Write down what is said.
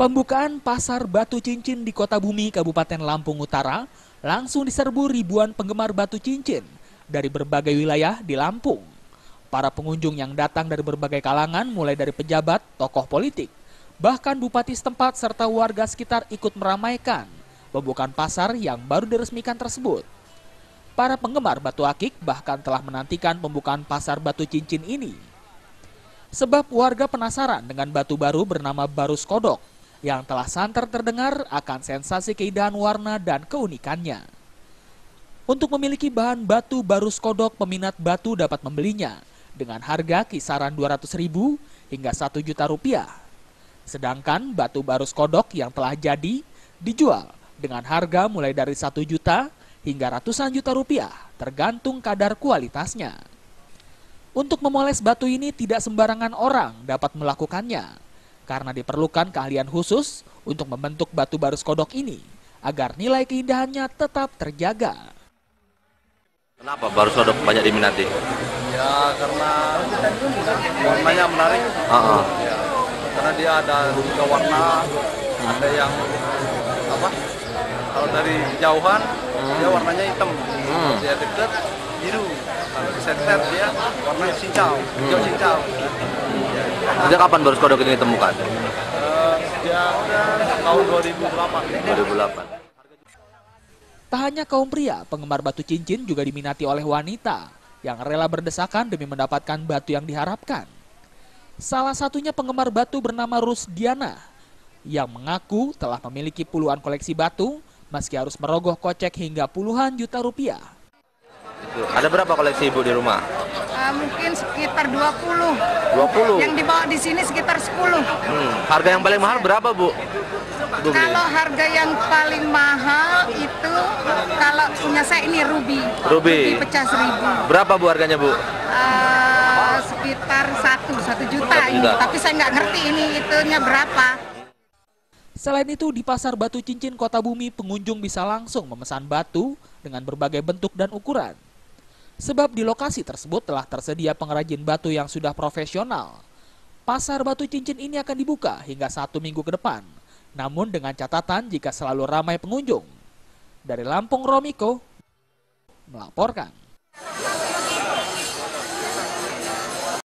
Pembukaan Pasar Batu Cincin di Kota Bumi, Kabupaten Lampung Utara langsung diserbu ribuan penggemar batu cincin dari berbagai wilayah di Lampung. Para pengunjung yang datang dari berbagai kalangan mulai dari pejabat, tokoh politik, bahkan bupati setempat serta warga sekitar ikut meramaikan pembukaan pasar yang baru diresmikan tersebut. Para penggemar batu akik bahkan telah menantikan pembukaan pasar batu cincin ini. Sebab warga penasaran dengan batu baru bernama Barus Kodok yang telah santer terdengar akan sensasi keindahan warna dan keunikannya. Untuk memiliki bahan batu Barus Kodok, peminat batu dapat membelinya dengan harga kisaran Rp200.000 hingga Rp1.000.000. Sedangkan batu Barus Kodok yang telah jadi dijual dengan harga mulai dari 1 juta hingga ratusan juta rupiah tergantung kadar kualitasnya. Untuk memoles batu ini tidak sembarangan orang dapat melakukannya, karena diperlukan keahlian khusus untuk membentuk batu Barus Kodok ini agar nilai keindahannya tetap terjaga. Kenapa Barus Kodok banyak diminati? Ya karena warnanya menarik. Ya, karena dia ada 3 warna, ada yang apa? Kalau dari jauhan dia warnanya hitam, dia dekat biru. Kalau disetter dia warnanya cincau, hijau cincau. Sejak kapan Barus Kodok ini ditemukan? Dia tahun 2008. Tak hanya kaum pria, penggemar batu cincin juga diminati oleh wanita yang rela berdesakan demi mendapatkan batu yang diharapkan. Salah satunya penggemar batu bernama Rusdiana yang mengaku telah memiliki puluhan koleksi batu meski harus merogoh kocek hingga puluhan juta rupiah. Ada berapa koleksi Ibu di rumah? Mungkin sekitar 20. 20? Yang dibawa di sini sekitar 10. Harga yang paling mahal berapa, Bu? Kalau harga yang paling mahal itu, kalau punya saya ini ruby. Ruby pecah 1.000. Berapa, Bu, harganya, Bu? Sekitar 1 juta ini. Tapi saya nggak ngerti ini itunya berapa. Selain itu, di Pasar Batu Cincin Kota Bumi, pengunjung bisa langsung memesan batu dengan berbagai bentuk dan ukuran. Sebab di lokasi tersebut telah tersedia pengrajin batu yang sudah profesional. Pasar Batu Cincin ini akan dibuka hingga 1 minggu ke depan, namun dengan catatan jika selalu ramai pengunjung. Dari Lampung, Romiko melaporkan.